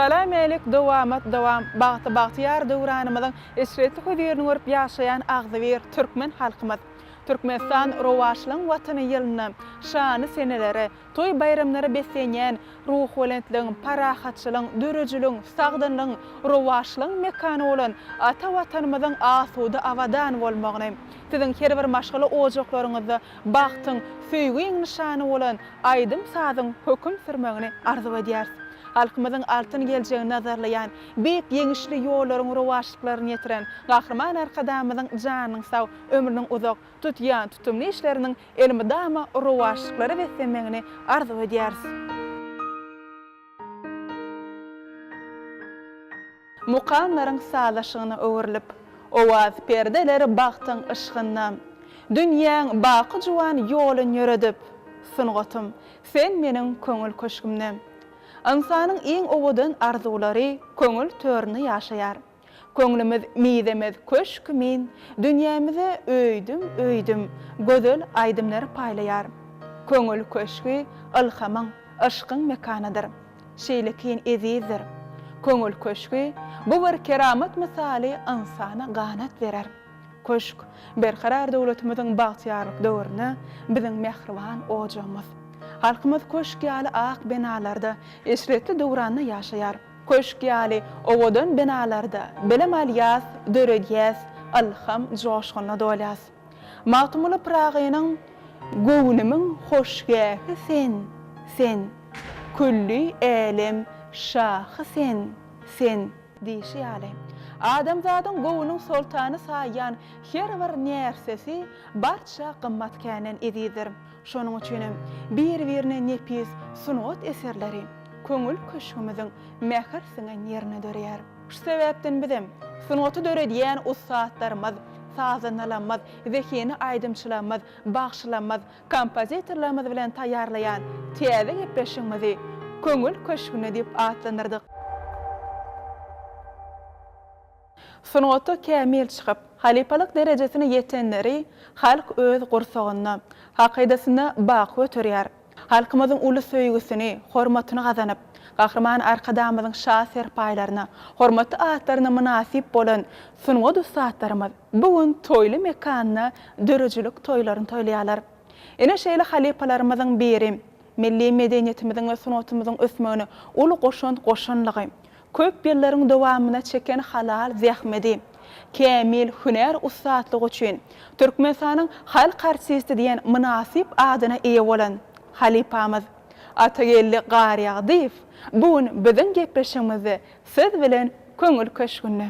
Salam elik dowam bagty-bagtyar döwranymyzyň esretli höýerini görüp ýaşaýan agzybir türkmen halkymyz. Türkmenistan rowaşlygyň watyny ýylyny, şany senelere, toý bayramlary beslenýän ruh welentligiň, parahatçylygyň, dörejiligiň, sagdynlygyň, rowaşlygyň mekany bolan ata watanymyzyň asuda awadan bolmagyny, siziň her bir maşgaly ojaklaryňyzda bagtyň, söýgüň nişany bolan aýdym sazyň höküm sürmegini arzu edýär. Halkymyzyň altyn geljegini nazarlayan, beýik ýeňişli ýollaryň rowaşlyklaryny ýetiren, gahrman arkadamyzyň janynyň sag, ömrüniň uzak tutýan tutumly işleriniň elmi dama rowaşlyklary beslenmegini arzu edýäris. Mukamlaryň salaşygyny öwürilip, owaz perdeleri bagtyň ışgyndan, dünýäň baky juwan ýoluny ýöredip, sungatym, sen meniň köňül köşkümnem. Insanyň iň owadan arzulary köňül törüni ýaşaýar. Köňlümiz midemiz köşkümin, dünýämize öýdüm, gözel aýdymlary paýlaýar. Köňül köşkü ilhamyň, aşkyň mekanydyr. Şeýlekin ezizdir. Köňül köşkü bu bir keramet misaly insana ganat berer. Köşk berkarar döwletimiziň bagtyarlyk döwrüne biziň mehriban ojamyz. Halkymyz köşk ýaly ak benalarda esretli döwranyny ýaşaýar. Köşk ýaly owadan benalarda bilim alýas, döredýäs, ilham joşgyna dolýas. Matumuly pragynyň göwnümiň hoşgähi sen, külli elim şahy sen diýişi ýaly. Adamzadyň gowunyň sultany saýan her bir närsesi barça gymmatkänen edidir. Şonuň üçin bir-birine nepis sunat eserleri köňül köşkümizin mähir siňen ýerine döreýär. Şu sebäpden bizim sunaty döredýän ustadlarymyz, sazanlarymyz, zekini aýdymçylarymyz, bagşylarymyz, kompozitorlarymyz bilen taýýarlaýan täze gepleşigimizi köňül köşküne diýip atlandyrdyk. Sunaty kämil çykyp, halipalyk derejesine ýetenleri halk öz gursagyny, hakydasyna baky öterýär. Halkymyzyň uly söýgüsini, hormatyny gazanyp, gahrman arkadamyzyň şaher paýlaryna, hormatly atlaryna münasip bolan sunat ustadlarymyz bugun toýly mekanyna dörejilik toýlaryny toýlaýarlar. Ene şeýle halipalarymyzyň biri, milli medeniýetimiziň we sunatymyzyň ösmegini uly goşanlygy, köp ýyllaryň dowamyna çeken halal zähmeti, kämil hüner ustadlygy üçin Türkmenistanyň halk artisti diýen münasip adyna eýe bolan halipamyz Atagelli Gary Agdyýew bugun biziň gepleşigimizi siz bilen köňül köşkünde.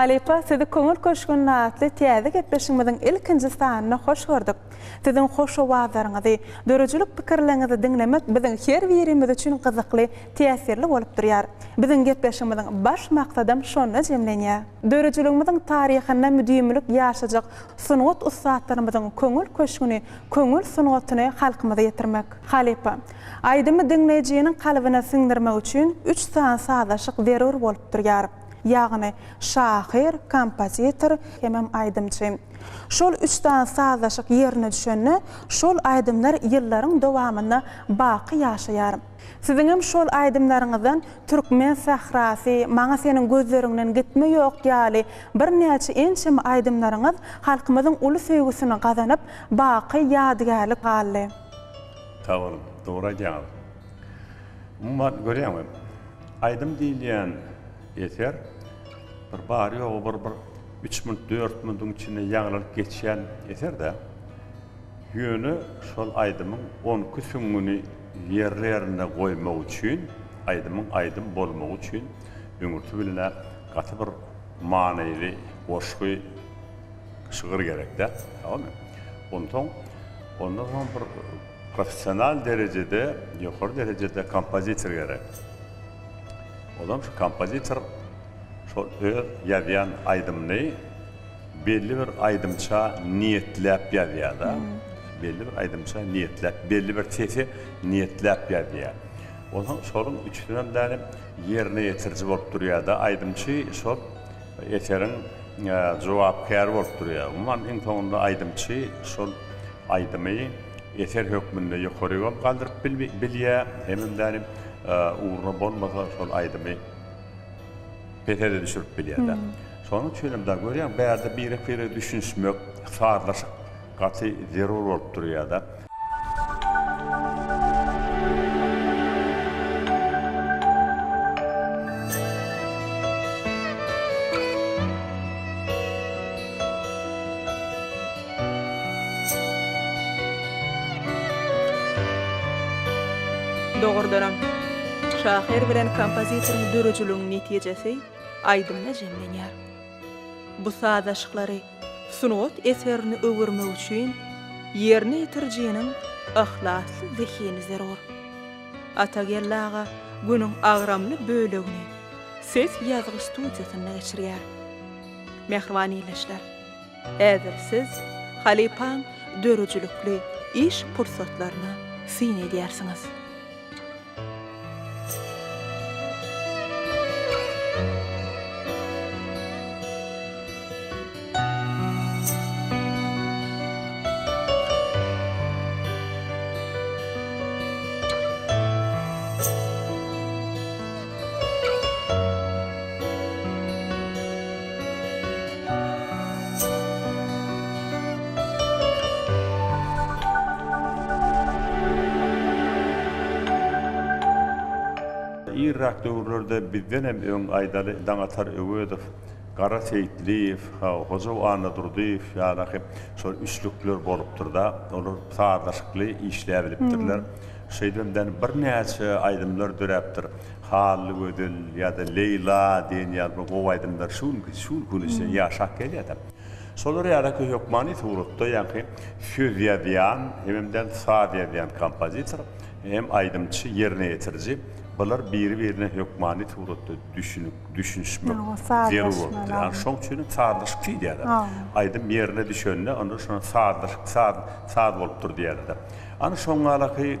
Halipa, sizi köňül köşgün atly täze gepleşigimiziň ilkinji sanyna hoş gördük. Siziň hoş owazlaryňyzy, dörejülük pikirleriňizi dinlemek biziň her birimiz üçin gyzykly, täsirli bolup durýar. Biziň gepleşigimiziň baş maksadym şonda jemlenýär. Dörejülügimiziň taryhynda müdümlük ýaşajak sunat ustatlarymyzyň köňül köşgüni, köňül sunatyny halkymyza ýetirmek. Halipa, aýdymy dinleýijiniň kalbyna siňdirmek üçin 3 san sazlaşyk zerur bolup durýar. Ýagny şahyr, kompozitor hemem aýdymçy. Şol 3 tane sazlaşyk ýerine düşenne, şol aýdymlar ýyllaryň dowamyna baky ýaşaýar. Siziň hem şol aýdymlaryňyzdan türkmen sahrasy, maňa seniň gözleriňden gitme ýok ýaly bir näçe ençem aýdymlaryňyz halkymyzyň uly söýgüsini gazanyp baky ýadygärlik galdy. Tamam, doğru ýaly. Umman görýärmi? Aýdym diýilýän eter bir bari o bir 3 minut 4 minutun içinde ýaglaryp geçýän eter-de ýöne şol aýdymyň 10 küsüňini ýerlerine goýmak üçin, aýdymyň aýdym bolmak üçin öňürtü bilen gaty bir manyly boşgy şygyr gerekde, tamam. Ondan bir profesional derecede, ýokary derecede kompozitor gerek. Olam şu kompozitor şol ýazýan aýdymny belli bir aýdymça niýetläp ýazýar-da. Belli bir aýdymça niýetläp, belli bir tesi niýetläp ýazýar. Olam şolun üçünämdäni ýerine ýetirji bolup durýar-da, aýdymçy şol eteriň jogapkär bolup durýar. Umman iň soňunda aýdymçy şol aýdymy eter hökmünde ýokaryga galdyryp bilýär, hemdäni uğruna bolmasa şol aýdymy petede düşürüp bilýär-de. Şonu çölemde görýän bärde biri düşünmek, saatlaşyk gaty zerur bolup durýar-da. Dogurdanam. Şahyr bilen kompozitoriň dörejülüğiniň netijesi aýdymda jemlenýär. Bu sazlaşyklary sunat eserini öwürmek üçin ýerine ýetirjiniň ahlasly zehini zerur. Atagellaga günüň agramly bölegini ses ýazgy studiýasyna geçirýär. Mehribaniyleşler. Äger siz Halipaň dörejülükli iş pursatlaryny syn edýärsiňiz. Irak döwürlerde bizden hem öň aýdaly Daňatar Öwedov, Gara Seyitliýew, Hojaw Anadurdyýew ýa-da şol üçlükler bolupdyr-da, olar saatlaşykly işläp bilipdirler. Şeýdemden bir näçe aýdymlar döräpdir. Haly Gödel ýa-da Leyla diýen ýaly bu aýdymlar şul gülüşen ýaşak gelýär. Şolar ýa-da hökmany surutda ýa-da söz ýazýan, hemden saat ýazýan kompozitor hem aýdymçy ýerine ýetirji. Bular biri-birine hökmany surutda düşünmek zerur bolupdyr. Yani şoň üçin saatlaşyk diýär. Aýdym ýerine düşende onda şoň saat bolupdyr diýerler. Ana şoň alaky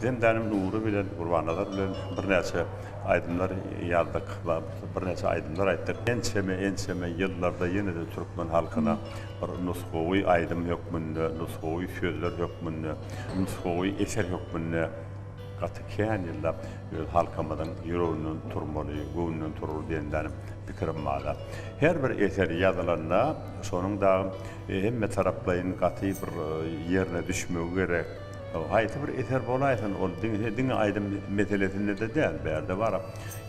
Zemdanym nuru bilen Gurbanazar bilen bir näçe aýdymlar ýazdyk, bir näçe aýdymlar aýtdyk. Ençeme ýyllarda ýene-de türkmen halkyna bir nusgawy aýdym hökmünde, nusgawy sözler hökmünde, nusgawy eser hökmünde gaty kän ýyllar halkymyzyň ýüreginiň turmaly, göwnüň turur diýendim pikirim bada. Her bir eser ýazylanda şonuň da hemme taraplaryň gaty bir ýerine düşmegi gerek. Haýty bir eser bolaýsyn, ol diňe aýdym meselesinde de däl, berde bar.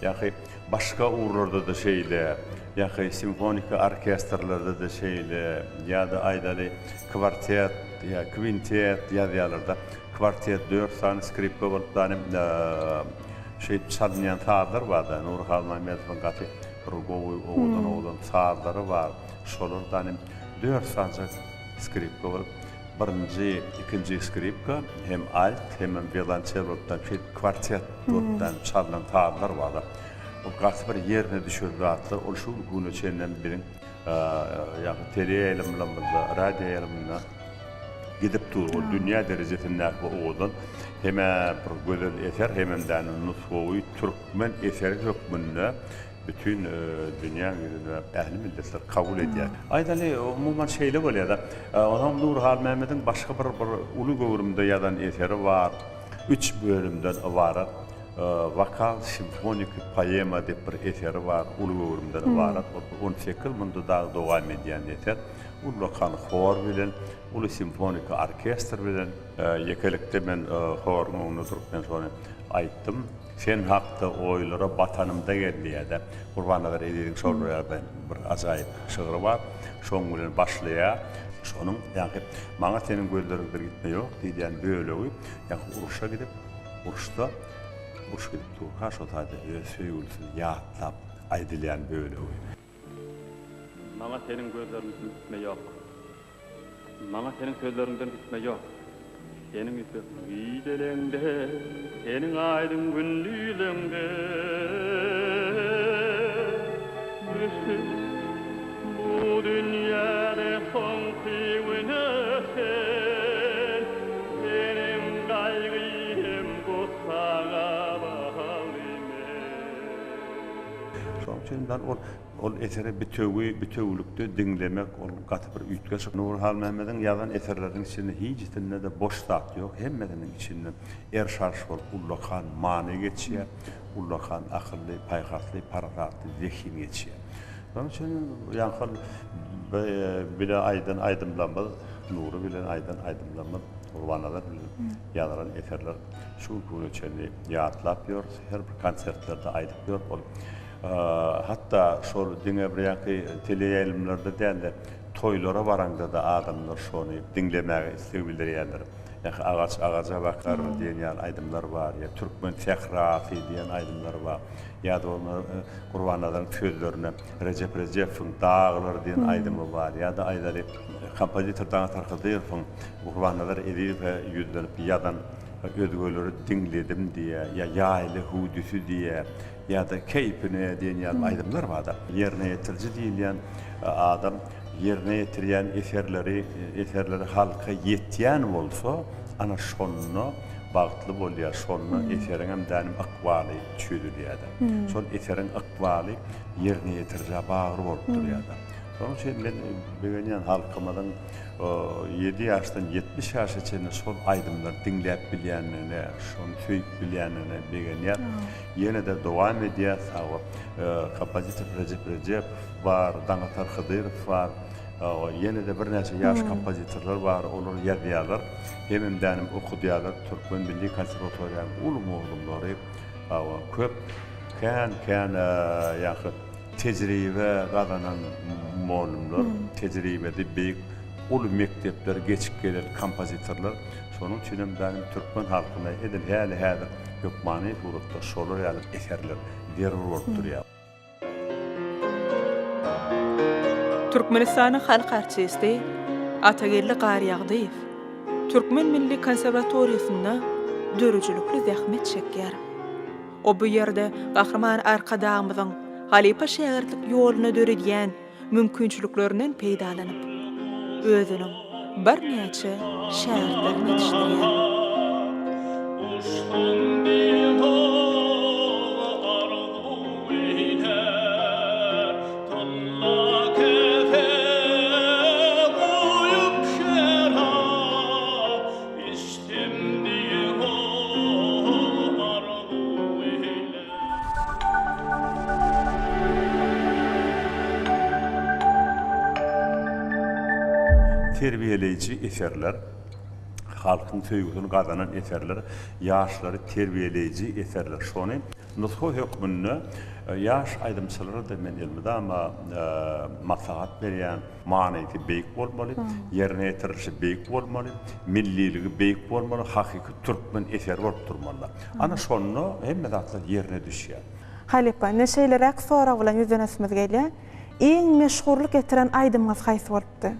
Ýa-ki başga uğurlarda da şeýle, ýa-ki simfonik orkestrlarda da şeýle, ýa-da aýdaly kvartet, ýa kvintet ýazýarlarda. Kvartet 4 san skripka bolup danym çalynýan taýlar bar da, Nurhan Mamedowň gaty bir gowy oğlan sazları var. Şolardan 4 sancak skripka var. Birinci, ikinci skripka hem alt hem violoncello'dan kvartet dörtten çalınan tağlar var. O gazı bir yerine düşürdü atlar. O şu günü çenden birin yani teleyelimle, radyoyelimle gidip dur. O dünya derecesinde bu oğlan hemen bir güzel eser hemen de nutfoyu Türkmen eseri hükmünde bütün dünya ve ehli milletler kabul ediyor. Aydalı umuman şeyle böyle da Adam Nurhal Mehmet'in başka bir ulu gövürümde yazan eseri var. 3 bölümden var. Vokal simfonik poema diye bir eseri var. Ulu gövürümden var. 18 yılında da devam ediyen eser. Ulu kan hor bilen, ulu simfonik orkestr bilen yekelikte ben horun unutup sonra ayttım. Sen hakta oylara batanımda geldi ya da Kurbanlar edirik soruya ben bir acayip şığırı var. Şoň bilen başlaya. Şonun yani bana senin gözlerinden gitme yok diyen böyle oy. Yani uruşa gidip uruşta uruş gidip dur. Ha şu tadı söylüyorsun ya tap aydilen böyle oy. Bana senin gözlerinden gitme yok. Bana senin sözlerinden gitme yok. Senin ise gidelende, senin aydın günlüğünde. Bu dünyada son kıyvına sen, benim gayrıyım bu sana bağlıyım. Şoň üçin ben ol eseri bütövlükde dinlemek, ol gaty bir üýtgeç. Nurhal Mehmet'in yazan eserlerinin içinde hiçbirinde de boş zat yok. Hemmenin içinde erşarş bolup ullakan many geçýär, ullakan akylly, paýgatly, paragatly, zehni geçýär. Onun için yankal bile aydınlanmalı, nuru bile aydınlanmalı, urbanlar bile yazaran eserler şu günü içinde yaratlapıyor, her bir konsertlerde aydıpıyor. Hatta şol dinleýärki teleýelimlerde däl toýlara baranda da adamlar şonu dinlemäge istek bildirýärler. Yani ağaca bakar diyen aydımlar var ya, Türkmen tehrafı diyen aydımlar var. Ya da onlar Kurbanlar'ın sözlerine Recep Recep'in dağlar diyen aydımı var. Ya da ayları kompozitörden tarkıdıyırfın Kurbanlar edip yüzlenip yadan özgürleri dinledim diye, ya yaylı hudüsü diye, ya da keyfine diyen aydımlar var da. Yerine yetirici diyen adam yerine getiriyen eserleri halka yetýän bolsa, ana şonno bagtly bolýar, şonno eserin hem danim akwaly çüýdülýär. Şol eserin akwaly yerine ýetirjä bagry bolup durýar. Onun için ben beğeniyen halkımızın 7 yaştan 70 yaşa çene son aydımlar dinleyip bilyenine, son söyüp bilyenine beğeniyen. Yine de devam ediyor. Kompozitör Recep var, Dangatar Hıdırov var. Yine de bir neçe yaş kompozitörler var, olur yazıyorlar. Hemen benim okuduyorlar. Türkmen Milli Konservatuaryan ulum oğlumları köp kan yakın tecrübe kazanan muallimler, tecrübede büyük ulu mektepler, geçip gelen kompozitörler. Sonun için benim Türkmen halkına edin hali hükmani surutta şolar yani eserler derur olupdur ya. Türkmenistan'ın halk artisti Atagelli Gary Agdiýew Türkmen Milli Konservatoriýasynda dörüjülükli zähmet çekýär. O bu ýerde gahrman arkadağymyzyň Halipa şäherlik ýoluna döredýän mümkinçiliklerinden peýdalanyp özüniň bir näçe şäherlerini ýetişdirýär. Terbiyeleyici eserler, halkın söýgüsini gazanan eserler, yaşları terbiyeleyici eserler. Şonu nutku hükmünü yaş aydımçıları da men elmide ama maslahat berýän manaýy beýik bolmaly, yerine ýetirilişi beýik bolmaly, milliligi beýik bolmaly, hakyky türkmen eser bolup durmaly. Ana şonu hemme zatlar yerine düşýär. Halipa, ne şeylerek sonra bulan yüzünesimiz gelýär. Iň meşhurluk getiren aýdymyz haýsy bolupdy?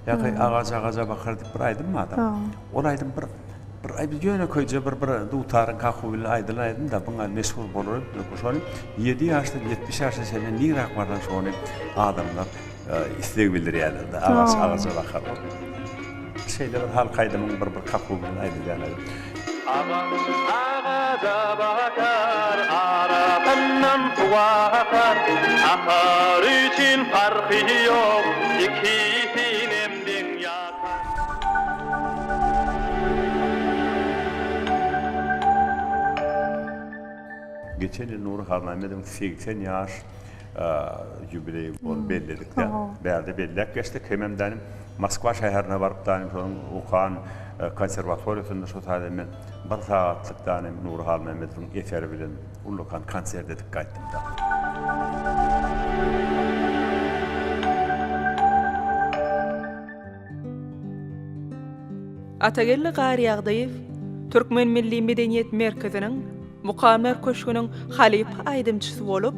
Ýa-ki agaja bakardyk bir aýdym mı adam? Ol aýdym bir ay bir ýöne köýje bir dutaryn kahuwyl aýdym da buňa meşhur bolar. Şonu 7 ýaşda 70 ýaşda senden nirak bardan şonu adamlar istek bildirýärler da agaja bakar. Şeyde bir halk aýdymyň bir kahuwyl aýdylýany. Ağaca bakar, arabından tuğakar, akar için farkı yok, ikisinin emdin yakar. Geçen yıl Nuri Harnamed'in 80 yaş jubileyi belledik de. Berde bellek geçtik. Hemen denim Moskva şäherine barıp denim şonun Ukan konservatoriýasynda şu taýda men bir saatlyk denim Nuri Harnamed'in eferi bilen Ulukan konser dedik gaýtdym da. Atagelli Gary Ýagdaýew Türkmen Milli Medeniýet Merkeziniň Mukamlar Köşküniň Halipa aýdymçysy bolup,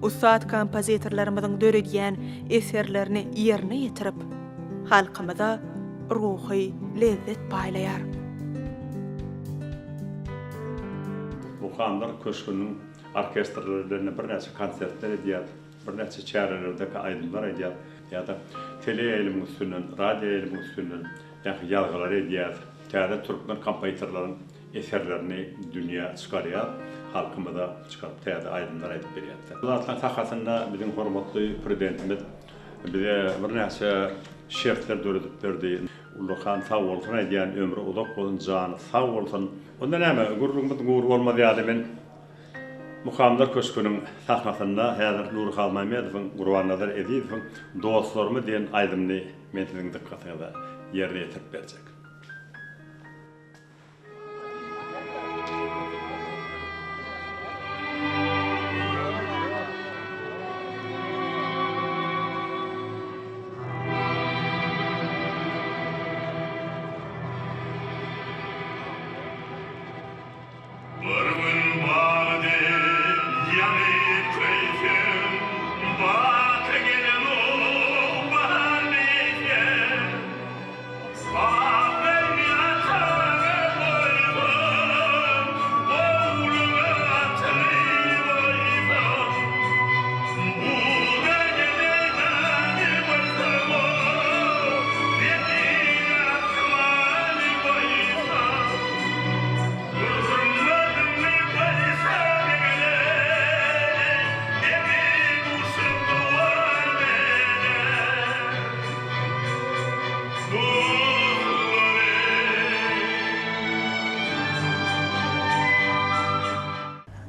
ustad kompozitorlarymyzyň döredýän eserlerini ýerine ýetirip, halkymyza ruhy lezzet paýlaýar. Mukamlar Köşküniň orkestrlaryny bir näçe konsertler edýär, bir näçe çärelerdeki aýdymlar edýär, ýa-da tele elimi üstünden, radio elimi üstünden ýalgylar edýär. Täze türkmen kompozitorlaryň eserlerini dünya çykarýar, halkymyza çykaryp täze aýdymlar aýdyp berýär. Bulardan sahasynda biziň hormatly prezidentimiz bize bir näçe şertler döredip berdi. Ulukan sağ bolsun edýän ömrü uzak bolsun, jany sağ bolsun. Onda näme gurrumyz gur bolmady ýa-da men Mukamlar Köşküniň sahnasynda häzir Nuri Harnamedowň Gurban-Nazar Ediýewiň dostlarymy diýen aýdymny men siziň dikkatiňize ýerine ýetirip berjek.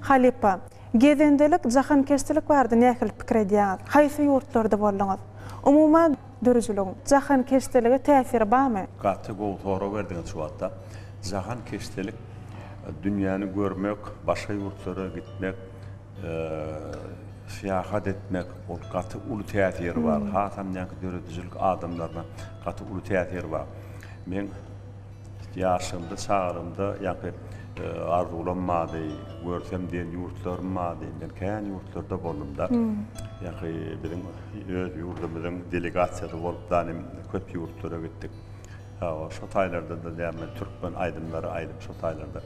Halipa, gezendelik, jahankeştilik bardy nähil pikir edýär? Haýsy ýurtlarda boldyňyz? Umuman dürüjlüň jahankeştiligi täsiri barmy? Gaty gowy soraw berdiňiz şu wagtda. Jahankeştilik dünýäni görmek, başga ýurtlara gitmek, siýahat etmek, ol gaty uly täsiri bar. Hasam näki dürüjlük adamlaryna gaty uly täsiri bar. Men ýaşymda, çağrymda ýa-ki arzulanmady, görsem diýen ýurtlarymady, men kän ýurtlarda boldum da. Ýa-ki biziň öz ýurdumyzyň delegasiýasy bolup danym köp ýurtlara gitdik. Şu taýlarda da däme türkmen aýdymlary aýdyp şu taýlarda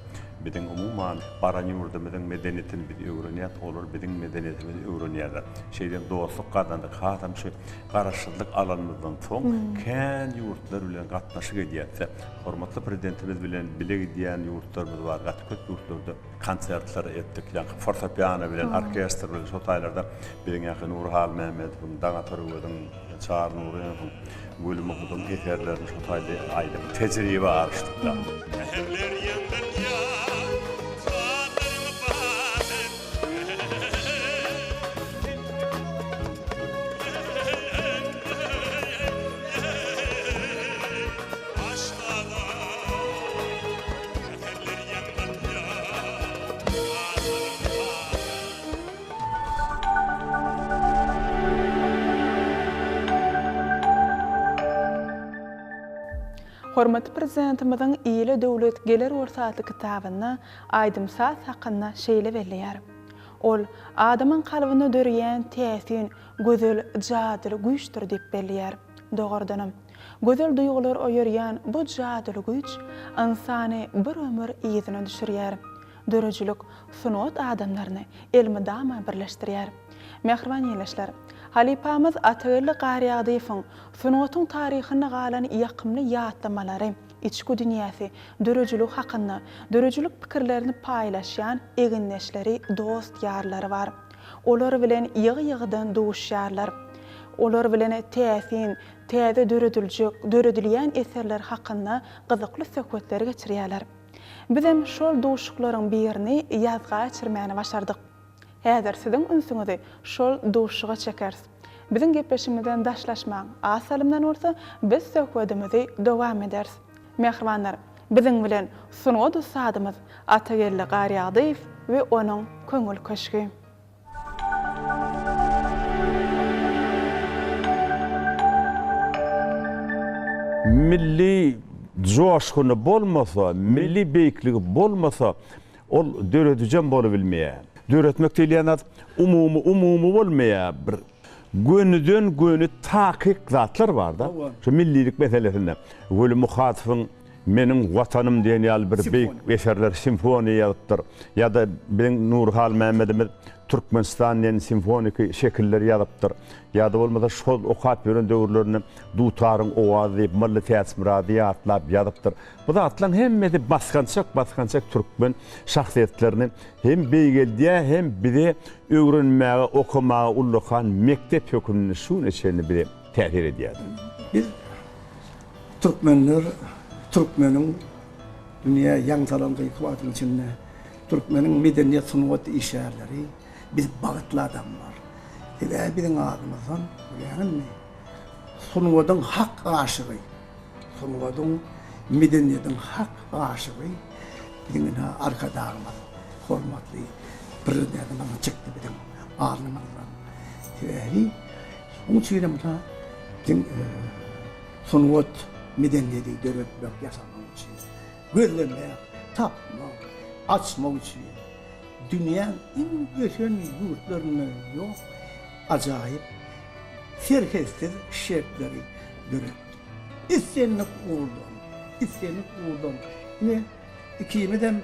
biziň umuman baran ýurdumyzyň medeniýetini biz öwrenýär, olar biziň medeniýetimizi öwrenýärler. Şeýle dostluk gazandyk, hasam şu garaşsyzlyk alanymyzdan soň kän ýurtlar bilen gatnaşyk edýärse, hormatly prezidentimiz bilen bile gidýän ýurtlarymyz bar, gaty köp ýurtlarda konsertler etdik, ýa-ni fortepiano bilen, orkestr bilen şu taýlarda biziň ýa-ni Nuri Harnamedowyň, Daňataryň, Çağrı Nuriýewiň bölümüň eserlerini şu taýda aýdyp tejribe arşdyk da. Hormatly prezidentimiziň Ýyly döwlet geler orsatly kitabyna aýdymsaz hakynda şeýle belleýär. Ol adamın kalbyny dörýän täsin gözel jadyly güýçdir diýip belliýär. Dogardynam. Gözel duýgular oýarýan bu jadyly güýç insany bir ömür ýyzyna düşürýär. Dörejülük sunat adamlaryny elmydama birleşdirýär. Mehriban ýeleşler, Halipamyz Ataýly Gary Agdyýewiň sunatyň taryhyna galan ýakymly ýatlamalary, içki dünýäsi, dörejülük hakynda, dörejülük pikirlerini paýlaşýan eginleşleri, dost ýarlary bar. Olar bilen ýygy-ýygydan duşýarlar. Olar bilen täsin, täze döredilýän eserler hakynda gyzykly söhbetler geçirýärler. Bizem şol duşuklaryň birini ýazga geçirmäni başardyk. Häzir siziň ünsüňizi şol duşuga çekersiz. Biziň gepleşimizden daşlaşmaň asalymdan bolsa biz söhbetimizi dowam ederiz. Mehribanlar, biziň bilen sunat usadymyz Ataýly Gary Agdyýew we onuň köňül köşkü. Milli coşkuny bolmasa, milli beýikligi bolmasa, ol döredüjen bolup bilmeýär. Döretmek diýilýän umumy bolmaýar. Bir gönüden göni takyk zatlar bar da. Şu millilik meselesinde. Böyle muhatybyň meniň watanym diýen ýaly bir beýik eserler simfoniýa ýazypdyr. Ýa-da biziň Nurhal Mämmedimiz Türkmenistan diýen simfonik şekilleri ýazypdyr. Ýa-da bolmasa şol okat beren döwürlerini dutaryň owazy, milli täsirati ýatlap ýazypdyr. Bu zatlaryň hemmesi baskançak türkmen şahsiýetlerini hem beýgeldiýä hem bizi öwrenmäge, okumaga ullakan mektep hökümini şu neçeni biri täsir edýär. Biz Türkmenler, Türkmenin dünya ýaňsalangy ýyklatyň içinde Türkmenin medeniýet sunuwaty işärleri biz bagytly adamlar. Biziň adymyzdan bilýärmi? Sunuwatyň hak aşygy, sunuwatyň medeniýetiň hak aşygy biziň arkadaşlarymyz, hormatly prezidentimiz çykdy biziň arnymyzdan. Onuň üçin hem sunuwat medeniýeti döretmek ýasamak üçin, gözlemek, tapmak, açmak üçin dünýäň iň göçen ýurtlaryny ýok, ajaýyp serhestir şertleri döretdi. İstenlik uğurdan. Ne ikimeden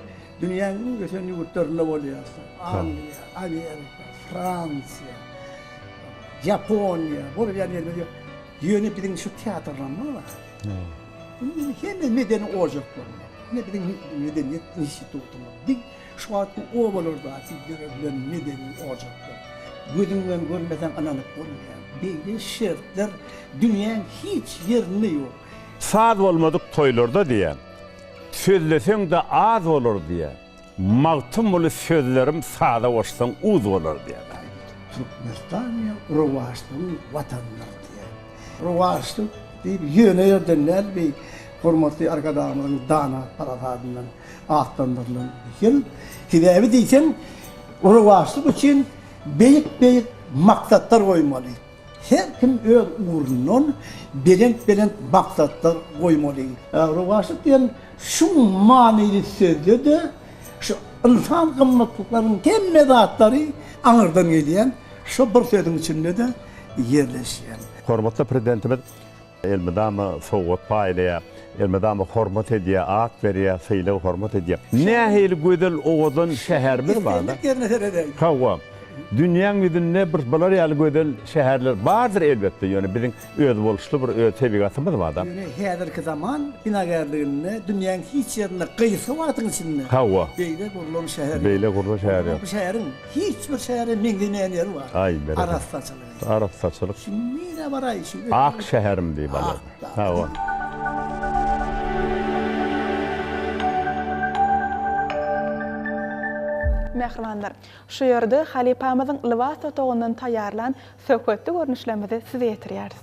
dünýäň iň göçen ýurtlaryna bolýar. Angliýa, Amerika, Fransiýa, Japoniýa, bolýan ýerlerde ýöne biziň şu teatrlarna bar. Hem medeni ocaklar. Ne biziň medeniýet institutuny. Biz şu wagtda owalarda bilen medeni ocaklar. Gözüňden görmesen ananyk bolýar. Beýle şertler dünýäň hiç ýerinde ýok. Saz bolmadyk toýlarda diýen. Sözleseň de az bolar diýen. Magtym boly sözlerim sada boşsaň uz bolar diýen. Türkmenistan Rowaşlyň watanlar diýen. Rowaşlyk diýip ýöne ýerdenler bir hormatly arkadaşlarymyň dana parafatyndan atlandyrlan. Hidebi diýsen, Rowaşlyk üçin beýik maksatlar goýmaly. Her kim öz uğrundan belent maksatlar goýmaly. Rowaşlyk diýen şu manyly sözlerde şu insan gymmatlyklarynyň hemme zatlary aňyrdan gelýän şu bir sözdüň içinde de ýerleşýän. Hormatly prezidentimiz elmydama sowgat paýlaýar, elmydama hormat edýär, at berýär, syýla hormat edýär. Nähili gözel owazan şäher bir barda. Hawa. Dünýäň ýüzünde bir bolar ýaly gözel şäherler bardyr elbetde. Ýöne biziň öz boluşly bir öz tebigatymyz bar da. Ýöne häzirki zaman binagarlygyny dünýäň hiç ýerinde gyýsy watyň içinde. Hawa. Beýle gurulýan şäher. Beýle gurulýan şäher. Bu şäheriň hiç bir şähere meňdenýän ýeri bar. Arassaçylyk. Arassaçylyk. Şümmine baray şu. Ak şäherim diýip balar. Hawa. Mehribanlar, şu ýerde Halipamyzyň libas otagynyň taýýarlan söhbetli görnüşlerimizi size ýetirýäris.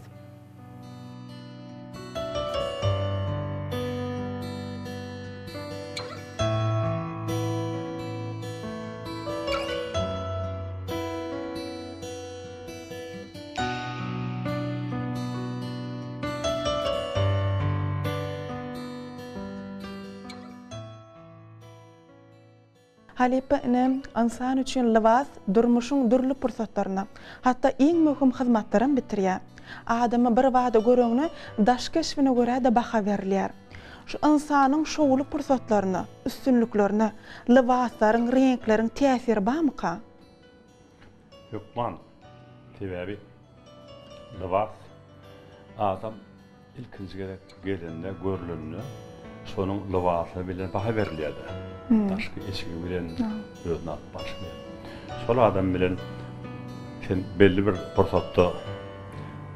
Halipa inem insan üçün libas durmuşun dürlü pursatlaryny, hatda iň möhüm hyzmatlaryny bitirýär. Adamy bir wada görüňni daş keşfine görä de baha berilýär. Şu insanyň şowly pursatlaryny, üstünlüklerini, libaslaryň, renkleriň täsiri barmyka? Yokman, tebebi, libas, adam ilkinci gelende, görülünü, sonun libasy bilen baha berilýär. Daşky eşigi bilen özüne alyp başlaýar. Sol adam bilen sen belli bir pursatda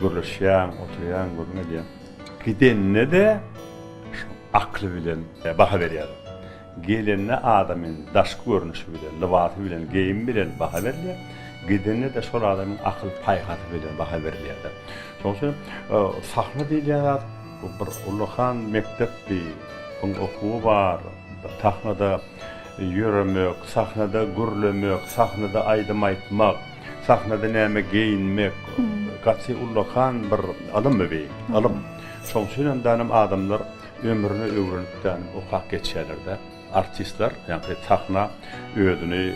görüşýän, oturýan, görmedýän. Gidenne de akly bilen baha berýär. Gelenne adamın daş görünüşi bilen, libasy bilen, geyim bilen baha berilýär. Gidenne de sol adamın akıl paýhaty bilen baha berilýär. Şoňa sahna diýilýär, bu bir uluhan mektepdi, bu okuwy bar, sahnada yürümek, sahnada gürlemek, sahnada aýdym aýtmak, sahnada näme geyinmek, gaty uluhan bir alym bebi, alym. Şoňa danım adamlar ömrüni öwrenipden okak geçýärler. Artistler, ýani sahna ödüni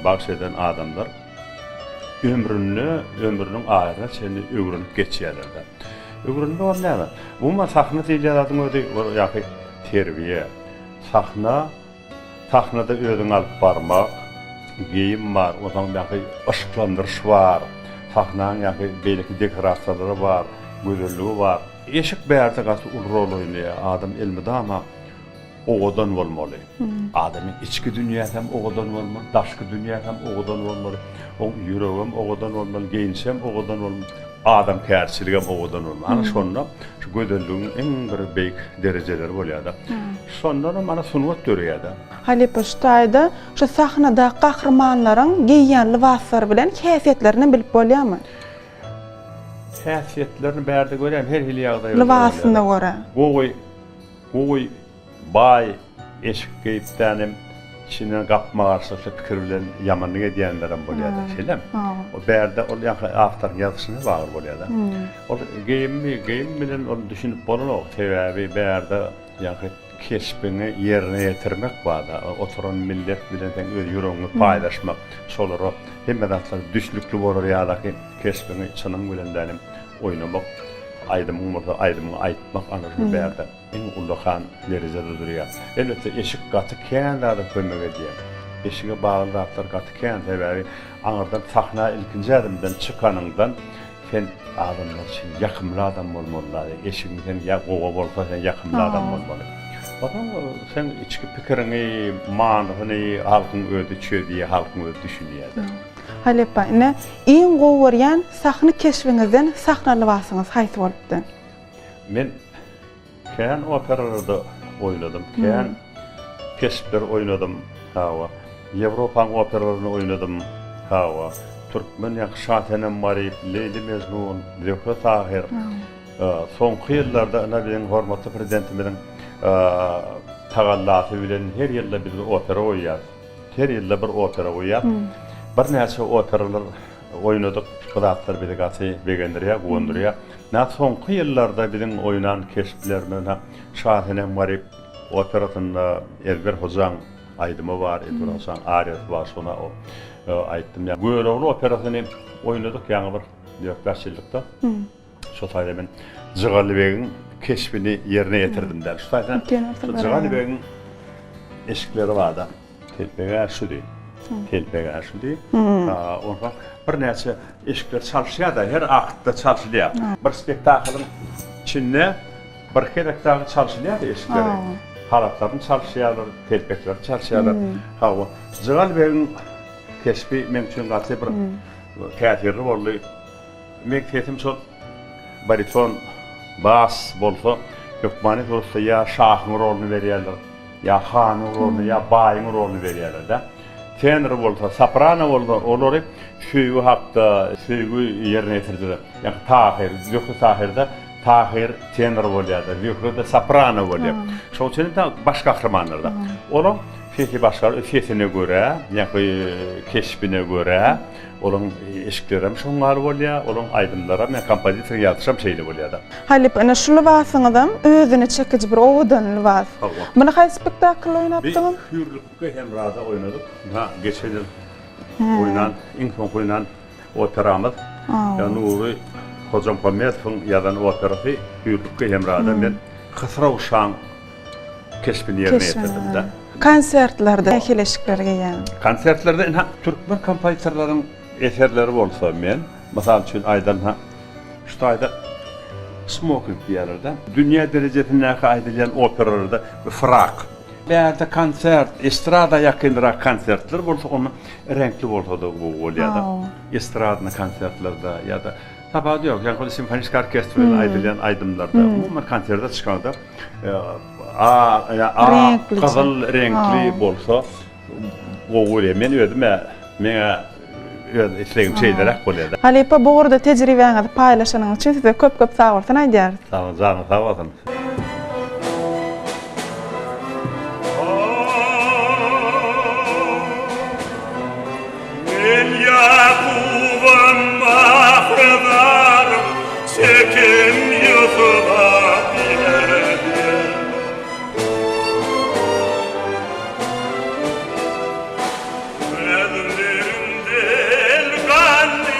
bagşeden adamlar ömrünün aýryna seni öwrenip geçýärler. Öwrenip näme? Bu sahna diýilýär adyň ödi ýa-ni terbiýe. Sahnada özüňi alyp barmak, geyim bar, o zaman ýa-ni ışıklandyryş bar, sahnanyň ýa-ni beýleki dekorasiýalary bar, gözelligi bar. Eşik bärde gaty ul rol oýnaýar. Adam ilmide ama oğudan bolmaly. Adamyň içki dünýä hem oğudan bolmaly, daşky dünýä hem oğudan bolmaly. O ýüregim oğudan bolmaly, geyinşem oğudan bolmaly. Adam kärçiligi hem oğudan bolmaly. Ana şonda şu gözelligiň en bir beýik derejeleri bolýar. Şonda mana sunwat döreýär. Halipa ştaýda şu sahnada gahrmanlaryň giyýän libaslary bilen häsiýetlerini bilip bolýarmy? Häsiýetlerini bärde görýän her hili ýagdaýda. Libasyna görä. Gowy bay eşik geyiptänim içinden gapmagarçylyk pikir bilen ýamanlyk edýänlerim bolýar. Şeýlem. O bärde ol ýa-ni awtaryň ýazyşyna bagyr bolýar. O geyim bilen onu düşünip bolanok. Tebebi bärde ýa-ni keşbini yerine ýetirmek barda. Oturan millet bilen öz ýüregiňi paýlaşmak, şolary hemmedatlar düşlükli bolar ýa-da keşbini çynyň bilen dänim oynamak, aýdymyny aýtmak ana şu bärde en uluhan derejede durýar. Elbetde eşik gaty känlerde kömek edýär. Eşige baglanatlar gaty kän tebebi aňardan sahna ilkinji adamdan çykanyňdan sen adamlar için ýakymly adam bolmaly. Eşigiňden ýa gowa bolsa sen ýakymly adam bolmaly. Bakan sen içki pikirini, manyny halkyň öýde çöýdiýär, halkyň öýde düşünýär. Halipa ine iň gowurýan sahna keşfiňizden sahna libasyňyz haýsy bolupdy? Men kän operalarda oýnadym, kän keşfler oýnadym, hawa. Ýewropaň operalaryny oýnadym, hawa. Türkmen ýa-ni Şahenem Marip, Leyli Mecnun, Zöhre Tahir. Soňky ýyllarda ana bilen hormatly prezidentimiň tagallaty bilen her ýylda bir opera oýýar. Her ýylda bir opera oýýar. Bir näçe operalar oýnadyk, gydatlar bizi gaty begendirýär, gowandyrýar. Näçe soňky ýyllarda biziň oýnan keşpler mena Şahenem Marip operatynda Elber Hojaň aýdymy bar, Elber Hojaň ariýasy bar, şona o aýtdym. Göregli operasyny oýnadyk ýa-ni bir 4-5 ýylykda. Şo taýda men Jygalybegiň keşbini yerine ýetirdim der. Şu taýda Jygalybegiň eşikleri barda. Telpege şudi. Telpege şudi. Onda bir näçe eşikler çalşýar da, her akda çalşýar. Bir spektaklyň içinde bir herektagy çalşýar da eşikleri. Halatlaryň çalşýarlar, telpekler çalşýarlar. Hawa Jygalybegiň keşbi men üçin gaty bir täsirli boldy. Mektetim şol bariton bas bolsa, Gökmani bolsa ya şahyň rolunu berýärler, ya hanyň rolunu, ya baýyň rolunu berýärler da. Tenor bolsa, soprano bolsa, olary şüýgü hakda, şüýgü ýerine ýetirdiler. Ýa-ni Tahir, Zöhre Tahirde Tahir tenor bolýardy, Zöhre de soprano bolýar. Şol üçin de baş gahrmanlarda. Olar Fethi başlar, fethine göre, yani keşfine göre, onun eşiklerim şunlar bolýar, onun aydınlara men kompozitör ýazşam şeýle bolýar da. Halip ana şuly basyňyzam özüne çekici bir owdan bas. Muny haý spektakl oýnapdyň? Hürlükde hem rada oynadık. Ha, geçen yıl oynan, İnkon oynan operamız. Ya Nuri Hocam Pametov'un yadan operası Hürlükde hem rada men Kısraw şan keşfini yerine getirdim de. Konsertlerde keleşiklerge ýa. Konsertlerde Türkmen kompozitörleriň eserleri bolsa men, mesela üçün aydan şu ayda Smoking diýerler. Dünya derejesinde aýdylýan operalarda frak. Bäde konsert, estrada ýakynrak konsertler bolsa, onu renkli bolsa da bu bolýar da. Estrada konsertlerde ýa-da tabadı ýok, ýa-ni simfonik orkestrada aýdylýan aýdymlarda, umumy konserde çykanda qızıl renkli bolsa, o bolýar. Men özüme islegim şeylerek bolýar da. Halipa bu urda tejribeňizi paýlaşanyň üçin size köp-köp sag bolsun aýdýar. Sağ olun, canım, sağ olun. Men Yakub'um mahredarım, çekim yutuba biledim. Gözlerimde kanlı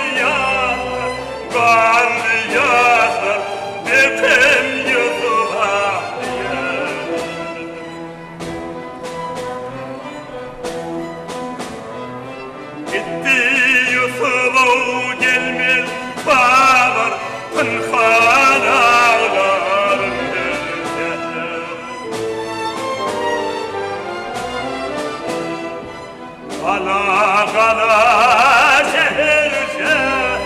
yaşlar, çekim yutuba biledim. Gitti Yusuf'u gelmez bağlar, pınhan ağlar Kala kala şehir şehir,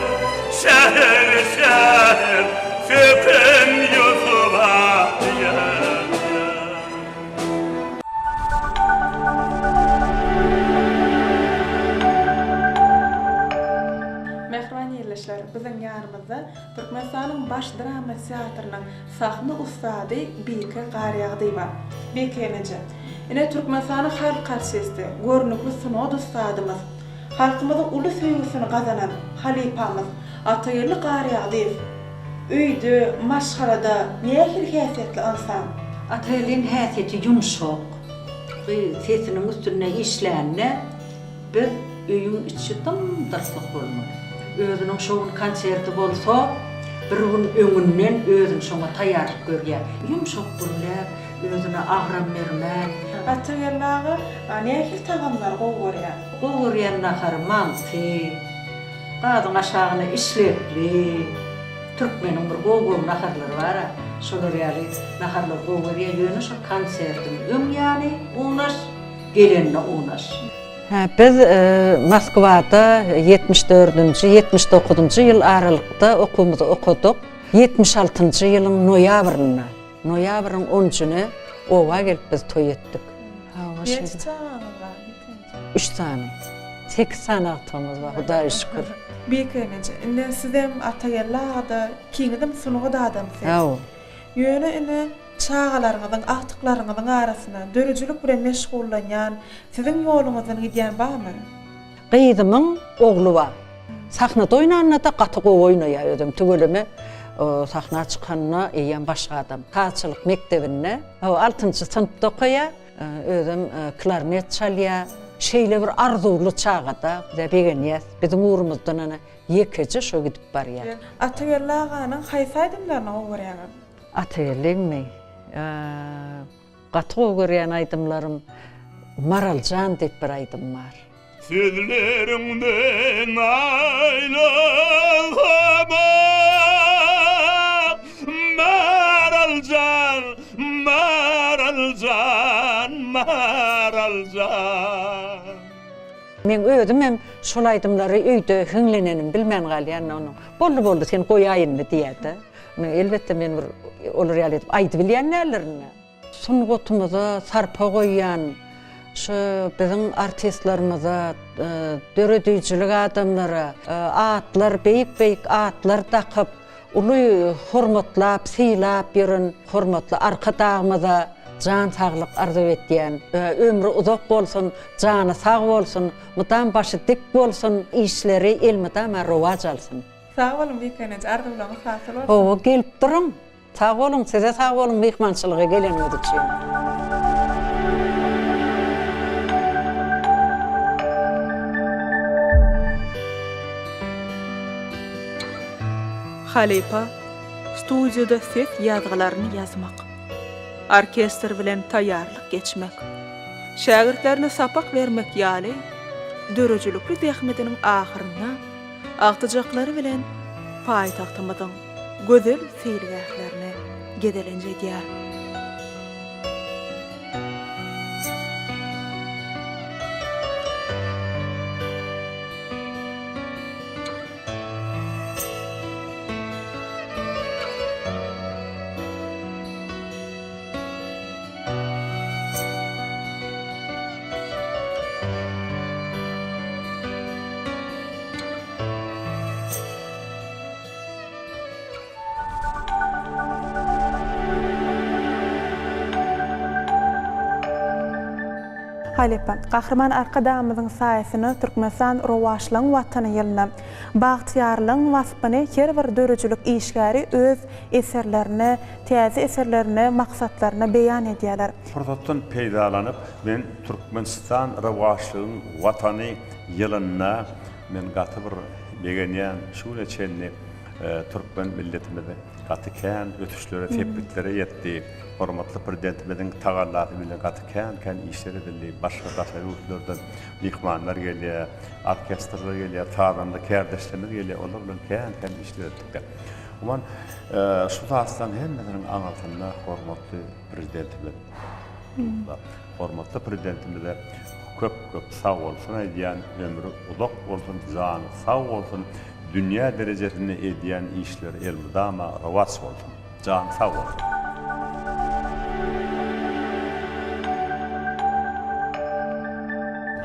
şehir şehir, söküm Yusuf'a diye. Mehriban ýerleşler, biziň ýanymyzda Türkmenistanyň baş drama teatrynyň sahna ustady Bike Garyagdy bar. Bike neje? Ine Türkmenistanyň halk artisti, görnükli sunod ustadymyz, halkymyzyň uly söýgüsini gazanan halipamyz Ataýerli Garyagdy. Öýde, maşgarada nähir häsiýetli insan. Ataýerliň häsiýeti yumşak. Sesiniň üstüne işlänne bir öýüň içi dymdyrsyk bolmaly. Özüniň şoň konserti bolsa, bir gün öňünden özüň şoňa taýýarlyk görýär. Yumşak bolýar, özüne agram bermän. Ataýerlagy nähir tagamlar gowurýar. Gowurýan nahar manty, gadyň aşagyna işlepli. Türkmeniň bir gowur naharlary bar. Şolar ýaly naharlar gowurýar, ýöne şo konsertin öň ýany unaş, gelenine unaş. Biz Moskvada 74-nji, 79-njy ýyl aralykda okumyzy okuduk. 76-njy ýylyň noýabryna, noýabryň 10-njyny owa gelip biz toý etdik. Neçe çağınız var? 3 sany. 8 sany agtymyz bar, Hudaýa şükür. Bike neje? Inde sizem Ataýerlagda, kiňidem sunugy da adamsyz. Ýöne ine çağalaryňyzyň, agtyklaryňyzyň arasyna dörejülük bilen meşgullanýan, siziň ýoluňyzdan gidýän barmy? Gyýdymyň oglu bar. Sahnada oýnanna da gaty gowy oýnaýar özüm tügelimi. Sahna çykanyna eýen başga adam. Taçylyk mektebinde, 6-njy synpda okuýar, özüm klarnet çalýar. Şeýle bir arzuwly çağda, begenýär. Bizim urumyzdan ana ýekeci şo gidip barýar. Ataýerlaganyň haýsy aýdymlaryny gowurýar? Ataýerligmi? Gaty görýän aýdymlarym Maraljan diýip bir aýdym bar. Sözlerimden ayrılamam, Maraljan, Maraljan, Maraljan. Men özüm hem şol aýdymlary öýde hüňlenenim bilmän galýan onu. Boldy sen goýaýynmy diýärdi. Elbetde men bir olar ýaly aýdyp bilýän nälerini. Sunugotymyza sarpa goýýan şu bizim artistlarymyza, döredüýçilik adamlara, atlar, beýik atlar takyp, uly hormatlap, syýlap ýören hormatly arka dagymyza can sağlık arzu etdiyen, ömrü uzak bolsun, canı sağ bolsun, mutam başı dik bolsun, işleri elmedama rovac alsın. Sağ olun Bikeniz, arzularına hasıl olsun. O gelip durun. Sağ olun, size sağ olun, mehmançılığa gelen ödükçüyüm. Halipa studiyada ses yazgılarını yazmak, orkestr bilen taýýarlyk geçmek, şagirdlerine sapak vermek ýaly dörejülükli zähmetiniň ahyryna agtyjaklary bilen paýtagtymyzyň gözel seýilgählerine gedelenje edýär. Halipa, Gahrman arkadamyzyň saýasyny Türkmenistan rowaşlygyň watany ýylyna, bagtyarlygyň waspyny her bir dörejülük işgäri öz eserlerini, täze eserlerini, maksatlaryny beýan edýärler. Fırsatdan peýdalanyp, men Türkmenistan rowaşlygyň watany ýylyna men gaty bir begenýän şule çenni Türkmen milletimizi gaty kän ötüşlere, tebriklere ýetdi. Hormatly prezidentimizin tagallaty bilen gaty kän işler edildi. Başga tasarruflardan mehmanlar gelýär, orkestrlar gelýär, taranda kärdeşlerimiz gelýär. Onlar bilen kän işler etdik. Uman şu taýdan hemmelerin aňatyna hormatly prezidentimiz. Hormatly prezidentimize köp sağ bolsun diýen, ömrü uzak bolsun, jany sağ bolsun, dünýä derejesinde edýän işler elmydama rawaç bolsun. Jany sağ bolsun.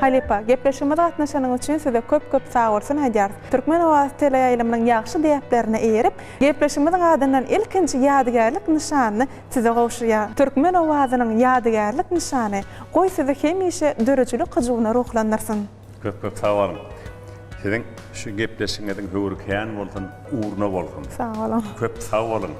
Halipa, gepleşmede gatnaşanyň üçin size köp sağ bolsun edýär. Türkmen owasy teleýaýlymynyň ýagşy diýiplerini eýerip, gepleşmede gadyndan ilkinji ýadygärlik nişanyny size gowşurýar. Türkmen owasynyň ýadygärlik nişany goý size hemişe dörejülük gyjygyna ruhlandyrsyn. Köp sağ olun. Sizin şu gepleşiňiziň höwür kän bolsun, uğruna bolsun. Sağ olun. Köp sağ olun.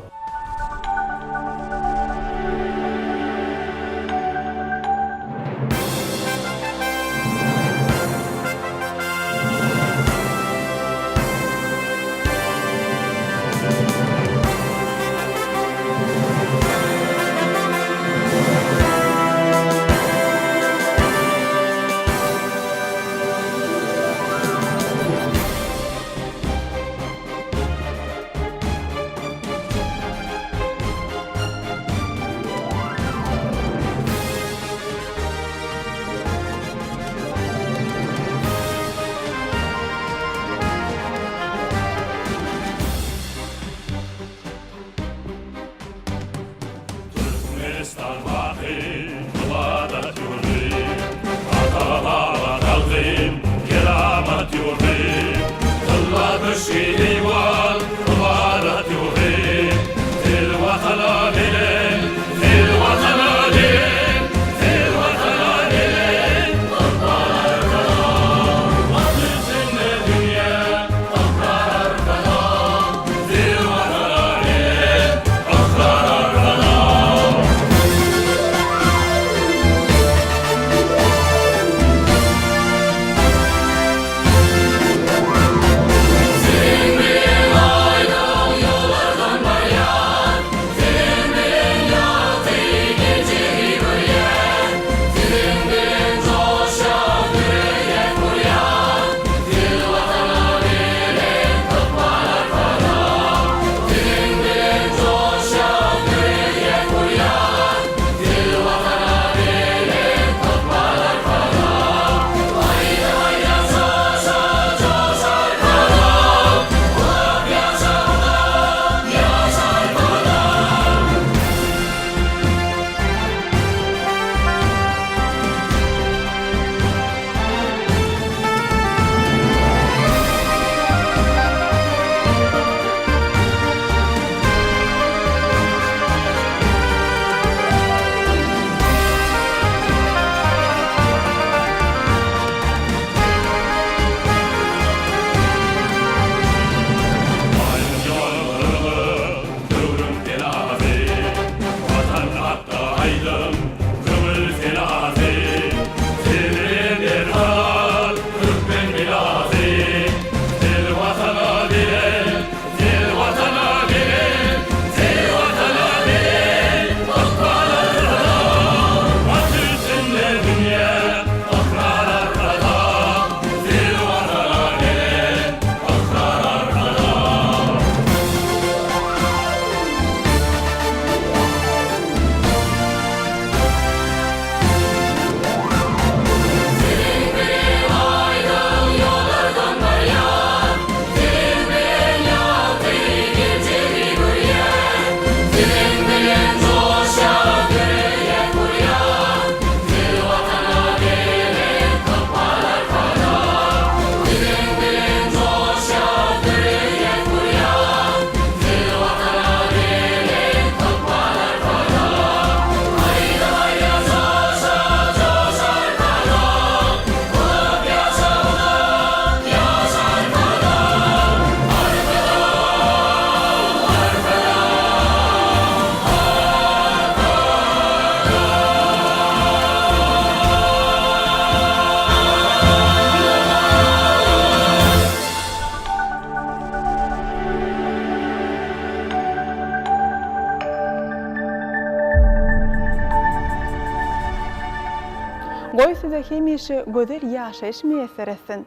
Goy size hemişe gözel ýaşaýyş meýser etsin.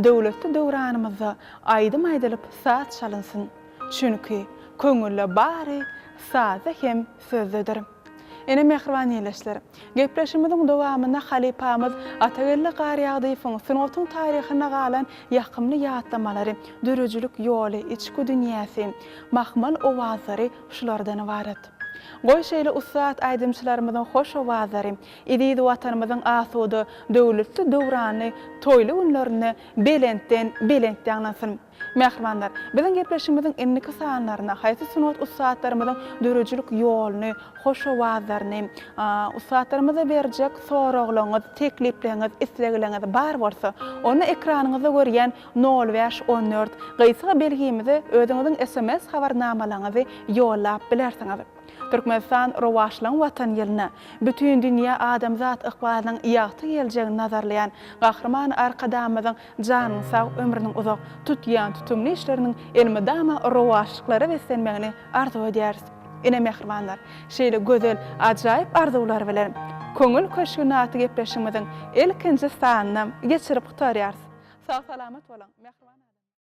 Döwletli döwranymyzda aýdym aýdylyp saat çalynsyn. Çünki köňülle bary saza hem sözdedir. Ene mehriban ýeleşler. Gepleşimiziň dowamynda halipamyz Atagelle Garyagydyň synotyň taryhyna galan ýakymly ýatlamalary, dürüjülük ýoly, içki dünýäsi, mahmal owazlary şulardan ibaret. Goý şeýle ustad aýdymçylarymyzyň hoş owazlary, idi watanymyzyň asudy, döwletli döwrany, toýly günlerini belentden ýaňlasyn. Mehribanlar, biziň gepleşimiziň enniki sanlaryna haýsy sunat ustadlarymyzyň dürüjülük ýolyny, hoş owazlaryny, ustadlarymyza berjek soraglaryňyz, teklipleriniz, islegleriniz bar bolsa, onu ekranyňyzda görýän 0514 gysga belgimizi özüňiziň SMS habarnamalaryňyzy ýollap bilersiňiz. Türkmenistan rowaşlaň watan ýylyna bütün dünýä adamzat ykbalynyň ýagty geljegini nazarlayan gahrman arkadamyzyň janyň sag, ömrüniň uzak tutýan tutumly işleriniň elmedama rowaşlyklary beslenmegini arzu edýäris. Ene mehribanlar, şeýle gözel, ajaýyp arzuwlar bilen köňül köşkünaty gepleşimiziň ilkinji sanyna geçirip gutarýarys. Sag salamat bolan mehriban.